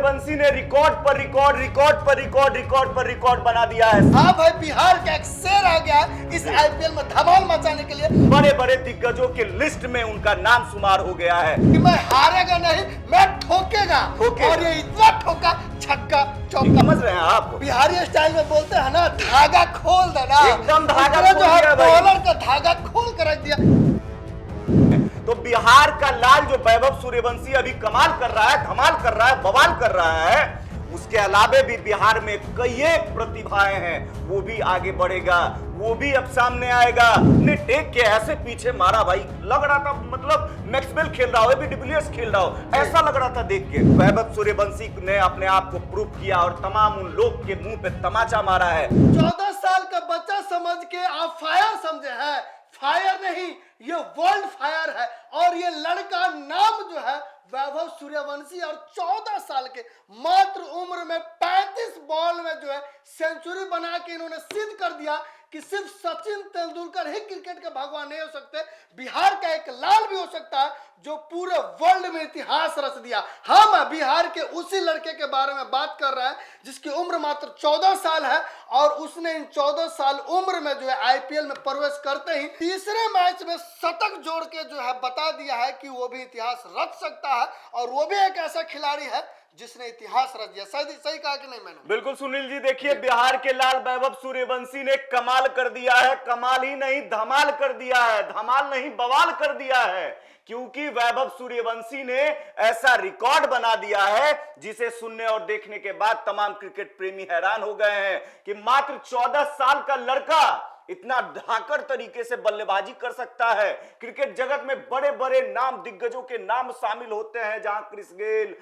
सूर्यवंशी ने रिकॉर्ड पर record, record पर रिकॉर्ड, रिकॉर्ड पर रिकॉर्ड बना दिया है। हाँ भाई, बिहार का एक शेर आ गया इस आईपीएल में धमाल मचाने के लिए बड़े बड़े दिग्गजों के लिस्ट में उनका नाम शुमार हो गया है कि मैं हारेगा नहीं, मैं ठोकेगा। और ये इतना ठोका, छक्का चौका। समझ रहे हैं आप? बिहारी स्टाइल में बोलते हैं ना, धागा खोल देना। एकदम धागा उसने खोल जो है दिया भाई। बॉलर का धागा खोल कर रख दिया। तो बिहार का लाल जो वैभव सूर्यवंशी अभी कमाल कर रहा है, धमाल कर रहा है, बवाल कर रहा है, उसके अलावे भी बिहार में कई एक प्रतिभाएं हैं, वो भी आगे बढ़ेगा, वो भी अब सामने आएगा। ने टेक के ऐसे पीछे मारा भाई, लग रहा था मतलब मैक्सवेल खेल रहा हो, एबी डिविलियर्स खेल रहा हो, ऐसा लग रहा था देख के। वैभव सूर्यवंशी ने अपने आप को प्रूव किया और तमाम उन लोग के मुंह पे तमाचा मारा है। 14 साल का बच्चा समझ के आप फायर समझे हैं? फायर नहीं, ये वर्ल्ड फायर है। और ये लड़का नाम जो है वैभव सूर्यवंशी, और 14 साल के मात्र उम्र में 35 बॉल में जो है सेंचुरी बना के इन्होंने सिद्ध कर दिया कि सिर्फ सचिन तेंदुलकर ही क्रिकेट के भगवान नहीं हो सकते, बिहार का एक लाल भी हो सकता है जो पूरे वर्ल्ड में इतिहास रच दिया। हम बिहार के उसी लड़के के बारे में बात कर रहे हैं जिसकी उम्र मात्र 14 साल है, और उसने इन 14 साल उम्र में जो है आईपीएल में प्रवेश करते ही तीसरे मैच में शतक जोड़ के जो है बता दिया है कि वो भी इतिहास रच सकता है, और वो भी एक ऐसा खिलाड़ी है जिसने इतिहास रच दिया। सही कहा कि नहीं मैंने? बिल्कुल सुनील जी, देखिए बिहार के लाल वैभव सूर्यवंशी ने कमाल कर दिया है। कमाल ही नहीं, धमाल कर दिया है। धमाल नहीं, बवाल कर दिया है, क्योंकि वैभव सूर्यवंशी ने ऐसा रिकॉर्ड बना दिया है जिसे सुनने और देखने के बाद तमाम क्रिकेट प्रेमी हैरान हो गए हैं कि मात्र 14 साल का लड़का इतना धाकड़ तरीके से बल्लेबाजी कर सकता है। क्रिकेट जगत में बड़े बड़े नाम, दिग्गजों के नाम शामिल होते हैं, जहां Chris Gayle,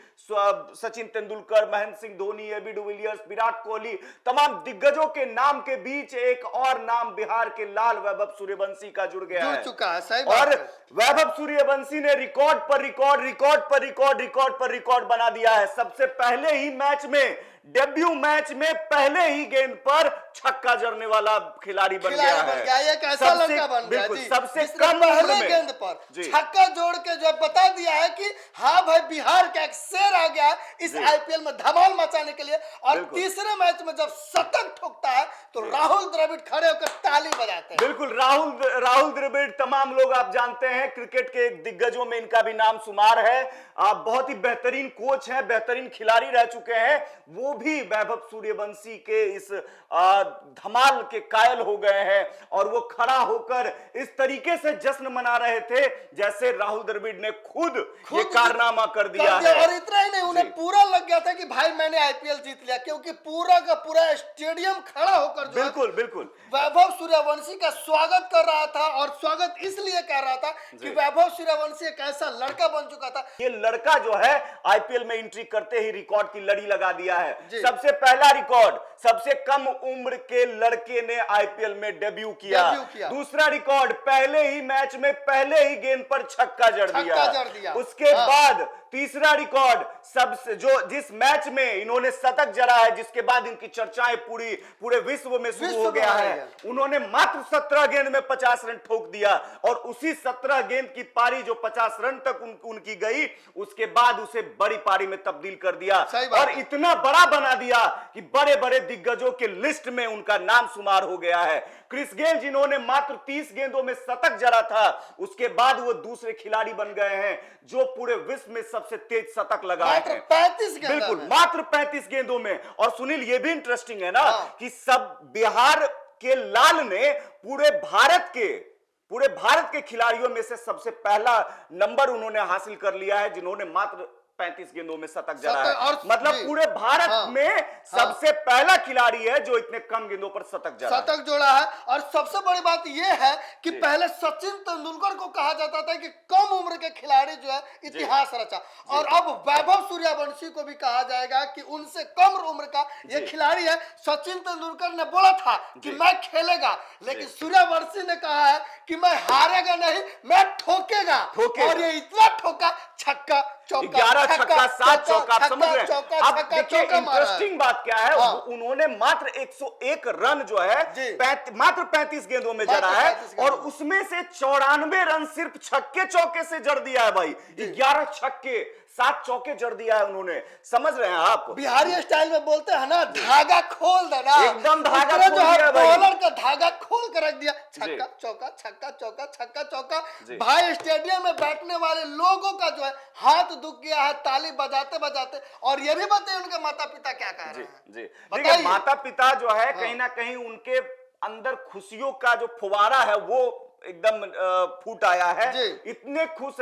Sachin Tendulkar, Mahendra Singh Dhoni, AB de Villiers, Virat Kohli, तमाम दिग्गजों के नाम के बीच एक और नाम बिहार के लाल वैभव सूर्यवंशी का जुड़ गया है। चुका है, सही बात और है। वैभव सूर्यवंशी ने रिकॉर्ड पर रिकॉर्ड, रिकॉर्ड पर रिकॉर्ड, रिकॉर्ड पर रिकॉर्ड बना दिया है। सबसे पहले ही मैच में, डेब्यू मैच में पहले ही गेंद पर छक्का जड़ने वाला खिलाड़ी बन गया है। एक ऐसा लड़का बन गया जी, सबसे जिसने कम पहले उम्र में गेंद पर छक्का जोड़ के जो बता दिया है कि हाँ भाई, बिहार का एक शेर आ गया इस आईपीएल में धमाल मचाने के लिए। और तीसरे मैच में जब शतक ठोकता है तो राहुल द्रविड़ खड़े होकर ताली बजाते हैं। बिल्कुल, राहुल द्रविड़, तमाम लोग आप जानते हैं, क्रिकेट के दिग्गजों में इनका भी नाम शुमार है। आप बहुत ही बेहतरीन कोच हैं, बेहतरीन खिलाड़ी रह चुके हैं, वो भी वैभव सूर्यवंशी के इस धमाल के कायल हो गए हैं। और वो खड़ा होकर इस तरीके से जश्न मना रहे थे जैसे राहुल द्रविड़ ने खुद ये कारनामा कर दिया है। और इतना ही नहीं, उन्हें पूरा लग गया था कि भाई मैंने आईपीएल जीत लिया, क्योंकि पूरा का पूरा स्टेडियम खड़ा होकर जो बिल्कुल बिल्कुल वैभव सूर्यवंशी का स्वागत कर रहा था। और स्वागत इसलिए कर रहा था कि वैभव सूर्यवंशी एक ऐसा लड़का बन चुका था। ये लड़का जो है आईपीएल में एंट्री करते ही रिकॉर्ड की लड़ी लगा दिया है। सबसे पहला रिकॉर्ड, सबसे कम उम्र के लड़के ने आईपीएल में डेब्यू किया। दूसरा रिकॉर्ड, पहले ही मैच में पहले ही गेंद पर छक्का जड़ दिया। उसके बाद तीसरा रिकॉर्ड, सबसे जो जिस मैच में इन्होंने शतक जड़ा है, जिसके बाद इनकी चर्चाएं पूरे विश्व में शुरू हो गया है, उन्होंने मात्र 17 गेंद में 50 रन ठोक दिया। और उसी 17 गेंद की पारी जो 50 रन तक उनकी गई, उसके बाद उसे बड़ी पारी में तब्दील कर दिया और इतना बड़ा बना दिया कि बड़े बड़े दिग्गजों के लिस्ट में उनका नाम शुमार हो गया है। क्रिस गेल, जिन्होंने मात्र 30 गेंदों में शतक जड़ा था, उसके बाद वो दूसरे खिलाड़ी बन गए हैं जो पूरे विश्व में सबसे तेज शतक लगाए हैं। 35 गेंदों में, बिल्कुल, मात्र 35 गेंदों में। और सुनील, ये भी इंटरेस्टिंग है ना कि सब बिहार के लाल ने पूरे भारत के खिलाड़ियों में से सबसे पहला नंबर उन्होंने हासिल कर लिया है, जिन्होंने मात्र 35 गेंदों में शतक जड़ा है। मतलब पूरे भारत में सबसे पहला खिलाड़ी है जो इतने कम गेंदों पर शतक जोड़ा है। और सबसे बड़ी बात यह है कि पहले सचिन तेंदुलकर को कहा जाता था कि कम उम्र के खिलाड़ी जो है इतिहास रचा, और अब वैभव सूर्यवंशी को भी कहा जाएगा कि उनसे कम उम्र का ये खिलाड़ी है। सचिन तेंदुलकर ने बोला था कि मैं खेलेगा, लेकिन सूर्यवंशी ने कहा है कि मैं हारेगा नहीं, मैं ठोकेगा। और ये इतना ठोका, छक्का चौका, 11 छक्का 7 चौका, समझ रहे हैं। अब देखिए इंटरेस्टिंग बात क्या है, उन्होंने मात्र 101 रन जो है मात्र 35 गेंदों में जड़ा है, और उसमें से 94 रन सिर्फ छक्के चौके से जड़ दिया है भाई। 11 छक्के, 7 चौके जड़ दिया है उन्होंने, समझ रहे हैं आप? बिहारी स्टाइल में बोलते हैं ना, धागा खोल देना, एकदम धागा जो खोल दिया है भाई। बॉलर का धागा खोल कर रख दिया, छक्का चौका छक्का चौका छक्का चौका। भाई स्टेडियम में बैठने वाले लोगों का जो है हाथ दुख गया है ताली बजाते बजाते। और ये भी बताइए उनके माता पिता क्या कह रहे हैं। जी देखिए, माता पिता जो है कहीं ना कहीं उनके अंदर खुशियों का जो फुवारा है वो एकदम फूट आया है। इतने खुश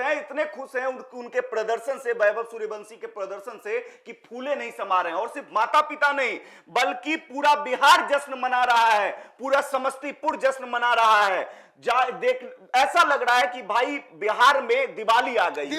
हैं उनके प्रदर्शन से, वैभव सूर्यवंशी के प्रदर्शन से, कि फूले नहीं समा रहे हैं। और सिर्फ माता पिता नहीं बल्कि पूरा बिहार जश्न मना रहा है, पूरा समस्तीपुर जश्न मना रहा है। देख ऐसा लग रहा है कि भाई बिहार में दिवाली आ गई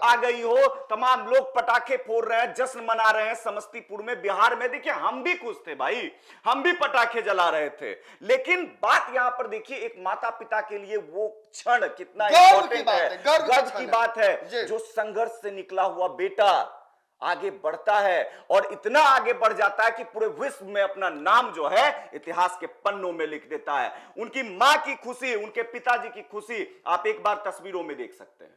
आ गई हो। तमाम लोग पटाखे फोड़ रहे हैं, जश्न मना रहे हैं समस्तीपुर में, बिहार में। देखिए हम भी खुश थे भाई, हम भी पटाखे जला रहे थे, लेकिन बात यहां पर देखिए एक माता पिता के लिए वो क्षण कितना इंपॉर्टेंट है, गर्व की बात है। जो संघर्ष से निकला हुआ बेटा आगे बढ़ता है और इतना आगे बढ़ जाता है कि पूरे विश्व में अपना नाम जो है इतिहास के पन्नों में लिख देता है। उनकी मां की खुशी, उनके पिताजी की खुशी आप एक बार तस्वीरों में देख सकते हैं।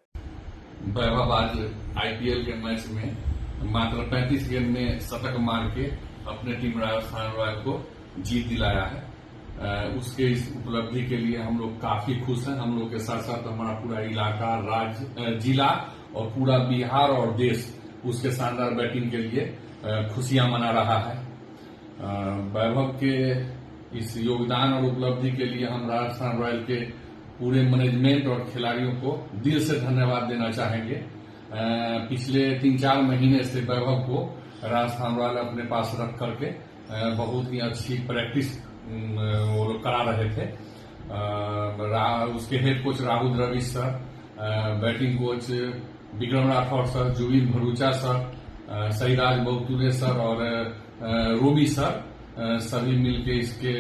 वैभव आज आईपीएल के मैच में मात्र 35 गेंद में शतक मार के अपने टीम राजस्थान रॉयल को जीत दिलाया है। उसके इस उपलब्धि के लिए हम लोग काफी खुश हैं। हम लोग के साथ साथ हमारा पूरा इलाका, राज्य, जिला और पूरा बिहार और देश उसके शानदार बैटिंग के लिए खुशियां मना रहा है। वैभव के इस योगदान और उपलब्धि के लिए हम राजस्थान रॉयल के पूरे मैनेजमेंट और खिलाड़ियों को दिल से धन्यवाद देना चाहेंगे। पिछले 3-4 महीने से वैभव को राजस्थान रॉयल अपने पास रख करके बहुत ही अच्छी प्रैक्टिस वो लोग करा रहे थे। उसके head coach Rahul Dravid sir, batting coach Vikram Rathour sir, Zubin Bharucha sir, Sairaj Bahutule sir और रोमी सर, सभी मिलके इसके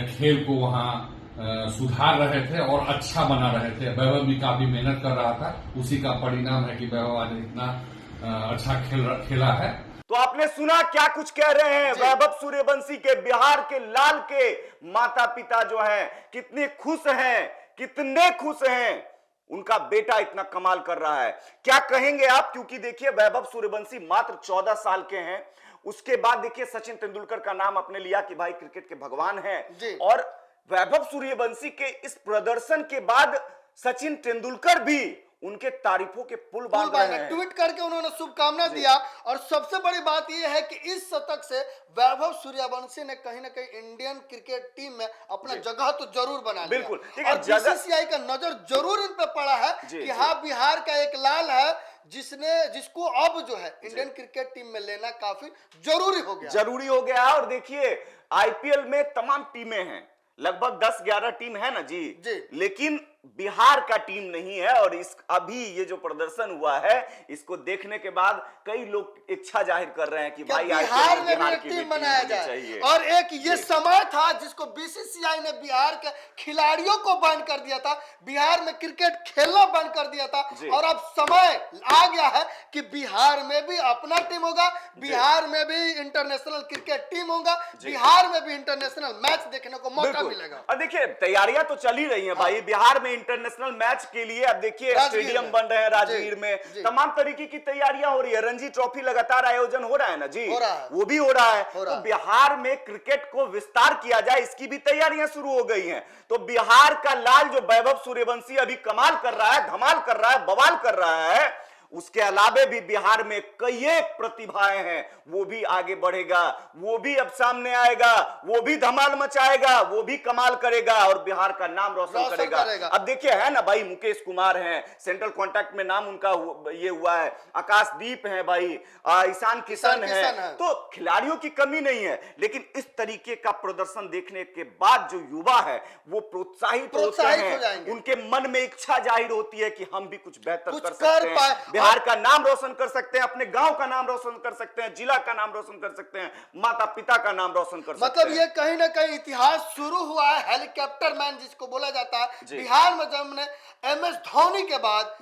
खेल को वहां सुधार रहे थे और अच्छा बना रहे थे। वैभव भी काफी मेहनत कर रहा था, उसी का परिणाम है कि वैभव आज इतना अच्छा खेला है। तो आपने सुना क्या कुछ कह रहे हैं वैभव सूर्यवंशी के, बिहार के लाल के माता पिता जो हैं कितने खुश हैं, कितने खुश हैं। उनका बेटा इतना कमाल कर रहा है, क्या कहेंगे आप? क्योंकि देखिए वैभव सूर्यवंशी मात्र 14 साल के हैं। उसके बाद देखिए सचिन तेंदुलकर का नाम आपने लिया कि भाई क्रिकेट के भगवान हैं, और वैभव सूर्यवंशी के इस प्रदर्शन के बाद सचिन तेंदुलकर भी उनके तारीफों के पुल बांध रहे हैं। ट्वीट करके उन्होंने शुभकामना दिया। और सबसे बड़ी बात यह है कि इस शतक से वैभव सूर्यवंशी ने कहीं ना कहीं इंडियन क्रिकेट टीम में अपना जगह तो जरूर बना लिया। बिल्कुल, और बीसीसीआई का नजर जरूर इन पे पड़ा है कि हाँ बिहार का एक लाल है जिसको अब जो है इंडियन क्रिकेट टीम में लेना काफी जरूरी हो गया। और देखिए आईपीएल में तमाम टीमें हैं, लगभग 10-11 टीम है ना जी, लेकिन बिहार का टीम नहीं है। और इस अभी ये जो प्रदर्शन हुआ है इसको देखने के बाद कई लोग इच्छा जाहिर कर रहे हैं कि भाई बिहार में भी एक टीम बनाया जाए। और एक ये समय था जिसको बीसीसीआई ने बिहार के खिलाड़ियों को बैन कर दिया था, बिहार में क्रिकेट खेलना बंद कर दिया था। और अब समय आ गया है कि बिहार में भी अपना टीम होगा, बिहार में भी इंटरनेशनल क्रिकेट टीम होगा, बिहार में भी इंटरनेशनल मैच देखने को मौका मिलेगा। और देखिए तैयारियां तो चल ही रही हैं भाई बिहार में इंटरनेशनल मैच के लिए। अब देखिए स्टेडियम बन रहे हैं राजगीर में, तमाम तरीके की तैयारियां हो रही है। रणजी ट्रॉफी लगातार आयोजन हो रहा है ना जी, वो भी हो रहा है। तो बिहार में क्रिकेट को विस्तार किया जाए इसकी भी तैयारियां शुरू हो गई हैं। तो बिहार का लाल जो वैभव सूर्यवंशी अभी कमाल कर रहा है, धमाल कर रहा है, बवाल कर रहा है, उसके अलावे भी बिहार में कई एक प्रतिभाएं हैं, वो भी आगे बढ़ेगा, वो भी अब सामने आएगा, वो भी धमाल मचाएगा, वो भी कमाल करेगा और बिहार का नाम रोशन करेगा। अब देखिए है ना भाई, मुकेश कुमार हैं, सेंट्रल कॉन्टैक्ट में नाम उनका ये हुआ है, आकाशदीप है भाई, ईशान किशन है। तो खिलाड़ियों की कमी नहीं है, लेकिन इस तरीके का प्रदर्शन देखने के बाद जो युवा है वो प्रोत्साहित होते हैं, उनके मन में इच्छा जाहिर होती है कि हम भी कुछ बेहतर कर सकते हैं, बिहार का नाम रोशन कर सकते हैं, अपने गांव का नाम रोशन कर सकते हैं, जिला का नाम रोशन कर सकते हैं, माता पिता का नाम रोशन कर सकते हैं। मतलब ये कहीं ना कहीं इतिहास शुरू हुआ है, हेलीकॉप्टर मैन जिसको बोला जाता है। बिहार में जब एमएस धोनी के बाद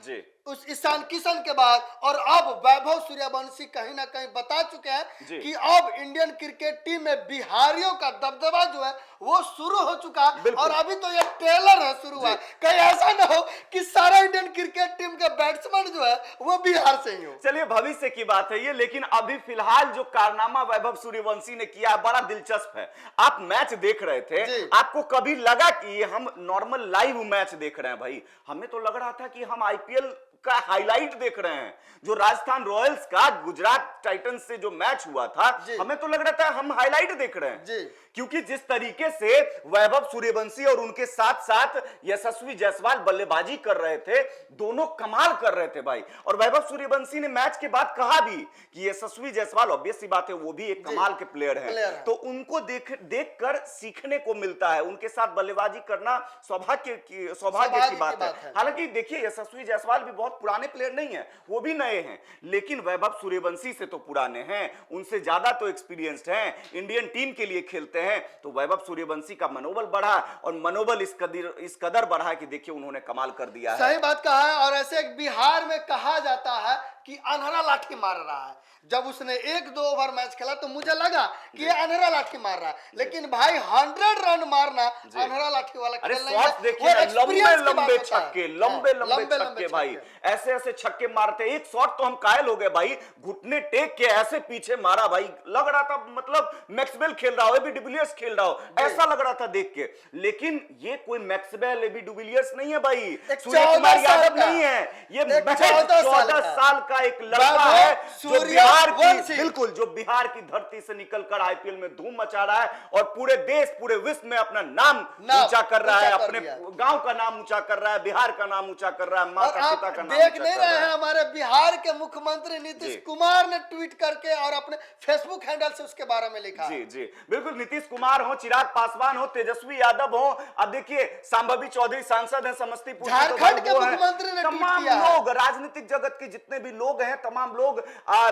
उस ईशान किशन के बाद, और अब वैभव सूर्यवंशी कहीं ना कहीं बता चुके हैं कि अब इंडियन क्रिकेट टीम में बिहारियों का दबदबा जो है वो शुरू हो चुका है। और अभी तो ये ट्रेलर है शुरू हुआ, कहीं ऐसा ना हो कि सारा इंडियन क्रिकेट टीम के बैट्समैन जो है वो बिहार से ही हो। चलिए भविष्य की बात है ये, लेकिन अभी फिलहाल जो कारनामा वैभव सूर्यवंशी ने किया है बड़ा दिलचस्प है। आप मैच देख रहे थे, आपको कभी लगा कि हम नॉर्मल लाइव मैच देख रहे हैं? भाई हमें तो लग रहा था कि हम आईपीएल का हाईलाइट देख रहे हैं। जो राजस्थान रॉयल्स का गुजरात टाइटंस से जो मैच हुआ था, हमें तो लग रहा था हम हाईलाइट देख रहे हैं, क्योंकि जिस तरीके से वैभव सूर्यवंशी और उनके साथ साथ यशस्वी जायसवाल बल्लेबाजी कर रहे थे, दोनों कमाल कर रहे थे भाई। और वैभव सूर्यवंशी ने मैच के बाद कहा भी कि यशस्वी जायसवाल ऑब्वियस सी बात है वो भी एक कमाल के प्लेयर हैं, तो उनको देखकर सीखने को मिलता है, उनके साथ बल्लेबाजी करना सौभाग्य की बात है। हालांकि देखिए यशस्वी जायसवाल भी बहुत पुराने प्लेयर नहीं है, वो भी नए हैं, लेकिन वैभव सूर्यवंशी से तो पुराने हैं, उनसे ज्यादा तो एक्सपीरियंस्ड हैं, इंडियन टीम के लिए खेलते हैं। तो वैभव सूर्यवंशी का मनोबल बढ़ा, और मनोबल इस कदर बढ़ा कि देखिए उन्होंने कमाल कर दिया है। सही बात कहा है। और ऐसे बिहार में कहा जाता है कि अनहरा लाठी मार रहा है। जब उसने 1-2 ओवर मैच खेला तो मुझे लगा कि ये अनहरा लाठी मार रहा है, लेकिन भाई 100 रन मारना अनहरा लाठी वाला खेल नहीं है। देखिए लंबे छक्के भाई, ऐसे छक्के मारते, एक शॉट तो हम कायल हो गए भाई, घुटने टेक के ऐसे पीछे मारा भाई, लग रहा था मतलब मैक्सवेल खेल रहा हो, एबी डिविलियर्स खेल रहा हो, ऐसा लग रहा था देख के। लेकिन ये कोई मैक्सवेल एबी डिविलियर्स नहीं है भाई, सूर्य कुमार यादव नहीं है, ये 14 साल का एक लड़का है जो बिहार की धरती से निकलकर आईपीएल में धूम मचा रहा है, और पूरे देश पूरे विश्व में अपना नाम ऊंचा कर रहा है, अपने गांव का नाम ऊंचा कर रहा है, बिहार का नाम ऊंचा कर रहा है, माता पिता का नाम देख नहीं रहे हैं हमारे बिहार के मुख्यमंत्री नीतीश कुमार ने ट्वीट करके और अपने फेसबुक हैंडल से उसके बारे में लिखा। जी बिल्कुल, नीतीश कुमार हो, चिराग पासवान हो, तेजस्वी यादव हो, अब देखिए संभवी चौधरी सांसद है समस्तीपुर, झारखंड के मुख्यमंत्री ने तमाम लोग, राजनीतिक जगत के जितने भी लोग हैं, तमाम लोग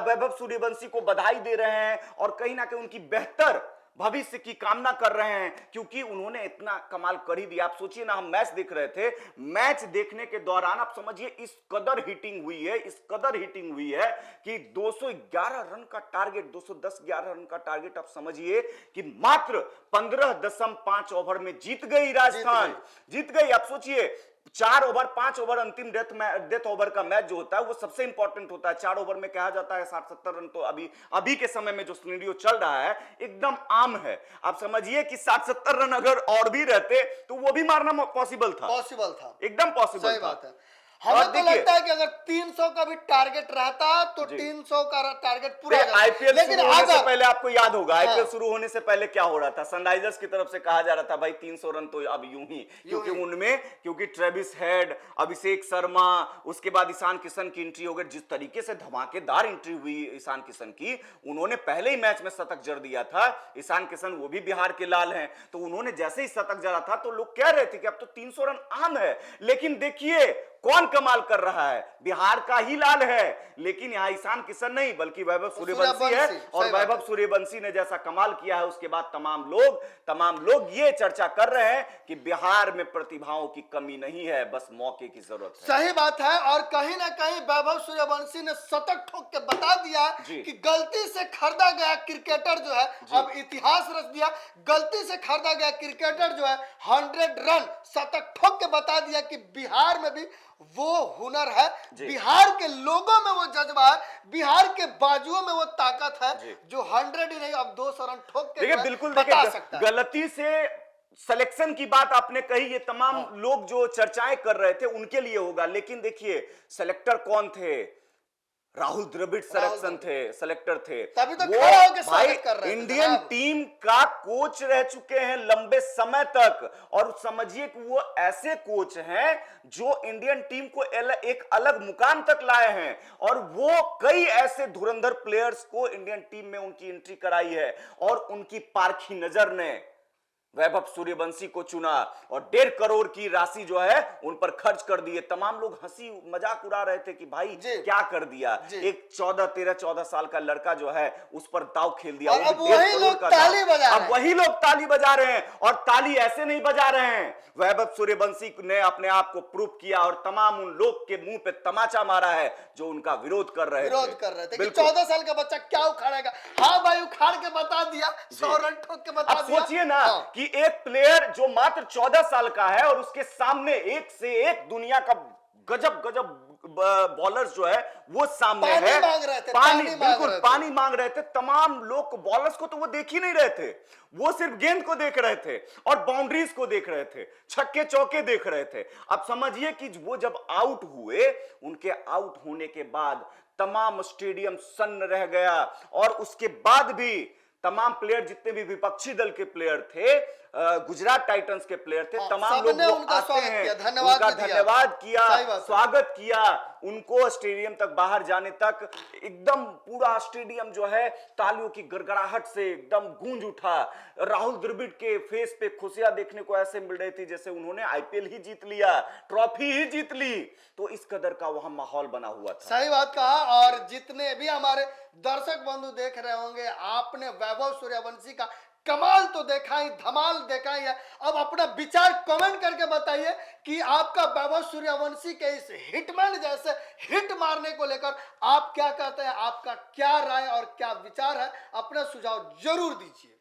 वैभव सूर्यवंशी को बधाई दे रहे हैं और कहीं ना कहीं उनकी बेहतर भविष्य की कामना कर रहे हैं, क्योंकि उन्होंने इतना कमाल कर ही दिया। आप सोचिए ना, हम मैच देख रहे थे, मैच देखने के दौरान आप समझिए इस कदर हिटिंग हुई है कि 211 रन का टारगेट, 210-11 रन का टारगेट आप समझिए कि मात्र 15.5 ओवर में जीत गई राजस्थान, जीत गई। आप सोचिए 4 ओवर 5 ओवर अंतिम डेथ ओवर का मैच जो होता है वो सबसे इंपॉर्टेंट होता है। 4 ओवर में कहा जाता है 60-70 रन, तो अभी के समय में जो सिनेरियो चल रहा है एकदम आम है। आप समझिए कि 60-70 रन अगर और भी रहते तो वो भी मारना पॉसिबल था, एकदम पॉसिबल था। बात है। हमें तो लगता है कि अगर 300 का भी टारगेट रहता तो 300 का टारगेट पूरा हो जाता। आईपीएल शुरू होने से पहले आपको याद होगा, आईपीएल शुरू होने से पहले क्या हो रहा था, सनराइजर्स की तरफ से कहा जा रहा था भाई 300 रन तो अब यूं ही, क्योंकि ट्रेविस हेड, अभिषेक शर्मा, उसके बाद ईशान किशन की एंट्री हो गई। जिस तरीके से धमाकेदार एंट्री हुई ईशान किशन की, उन्होंने पहले ही मैच में शतक जड़ दिया था। ईशान किशन वो भी बिहार के लाल हैं, तो उन्होंने जैसे ही शतक जड़ा था तो लोग कह रहे थे कि अब तो 300 रन आम है। लेकिन देखिए कौन कमाल कर रहा है, बिहार का ही लाल है, लेकिन यहां ईशान किशन नहीं बल्कि वैभव सूर्यवंशी है। और वैभव सूर्यवंशी ने जैसा कमाल किया है, उसके बाद तमाम लोग ये चर्चा कर रहे हैं कि बिहार में प्रतिभाओं की कमी नहीं है, बस मौके की जरूरत है। सही बात है। और कहीं ना कहीं वैभव सूर्यवंशी ने शतक ठोक के बता दिया कि गलती से खरीदा गया क्रिकेटर जो है अब इतिहास रच दिया। गलती से खरीदा गया क्रिकेटर जो है 100 रन शतक ठोक के बता दिया कि बिहार में भी वो हुनर है, बिहार के लोगों में वो जज्बा है, बिहार के बाजुओं में वो ताकत है जो 100 ही नहीं अब 200 रन ठोक के बिल्कुल बता सकता है। गलती से सिलेक्शन की बात आपने कही, ये तमाम लोग जो चर्चाएं कर रहे थे उनके लिए होगा, लेकिन देखिए सिलेक्टर कौन थे, राहुल द्रविड़ सेलेक्टर थे, तभी तो खड़ा होकर स्वागत कर रहे थे। इंडियन टीम का कोच रह चुके हैं लंबे समय तक, और समझिए कि वो ऐसे कोच हैं जो इंडियन टीम को एक अलग मुकाम तक लाए हैं, और वो कई ऐसे धुरंधर प्लेयर्स को इंडियन टीम में उनकी एंट्री कराई है, और उनकी पारखी नजर ने वैभव सूर्यवंशी को चुना और 1.5 करोड़ की राशि जो है उन पर खर्च कर दिए। तमाम लोग हंसी मजाक उड़ा रहे थे कि भाई क्या कर दिया, एक 14 साल का लड़का जो है उस पर दाव खेल दिया। अब वही लोग ताली बजा रहे हैं। अब वही लोग ताली बजा रहे हैं और ताली ऐसे नहीं बजा रहे हैं। वैभव सूर्यवंशी ने अपने आप को प्रूव किया और तमाम उन लोग के मुंह पे तमाचा मारा है जो उनका विरोध कर रहे थे कि 14 साल का बच्चा क्या उखाड़ेगा। हाँ भाई, उखाड़ के बता दिया, 100 रन ठोक के बता दिया। सोचिए ना कि एक प्लेयर जो मात्र 14 साल का है और उसके सामने एक से एक दुनिया का गजब गजब बॉलर्स जो है वो सामने पानी है, मांग रहे थे, पानी मांग रहे थे। तमाम लोग बॉलर्स को तो वो देख ही नहीं रहे थे, वो सिर्फ गेंद को देख रहे थे और बाउंड्रीज को देख रहे थे, छक्के चौके देख रहे थे। अब समझिए कि वो जब आउट हुए, उनके आउट होने के बाद तमाम स्टेडियम सन्न रह गया और उसके बाद भी तमाम प्लेयर, जितने भी विपक्षी दल के प्लेयर थे, गुजरात टाइटंस के प्लेयर थे, तमाम लोग उनका आते हैं, उनका धन्यवाद किया, स्वागत किया, उनको स्टेडियम तक बाहर जाने तक एकदम पूरा स्टेडियम जो है तालियों की गड़गड़ाहट से एकदम गूंज उठा। राहुल द्रविड़ के फेस पे खुशियां देखने को ऐसे मिल रही थी जैसे उन्होंने आईपीएल ही जीत लिया, ट्रॉफी ही जीत ली। तो इस कदर का वहां माहौल बना हुआ था। सही बात कहा। और जितने भी हमारे दर्शक बंधु देख रहे होंगे, आपने वैभव सूर्यवंशी का कमाल तो देखा ही, धमाल देखा ही है। अब अपना विचार कमेंट करके बताइए कि आपका वैभव सूर्यवंशी के इस हिटमैन जैसे हिट मारने को लेकर आप क्या कहते हैं, आपका क्या राय और क्या विचार है, अपना सुझाव जरूर दीजिए।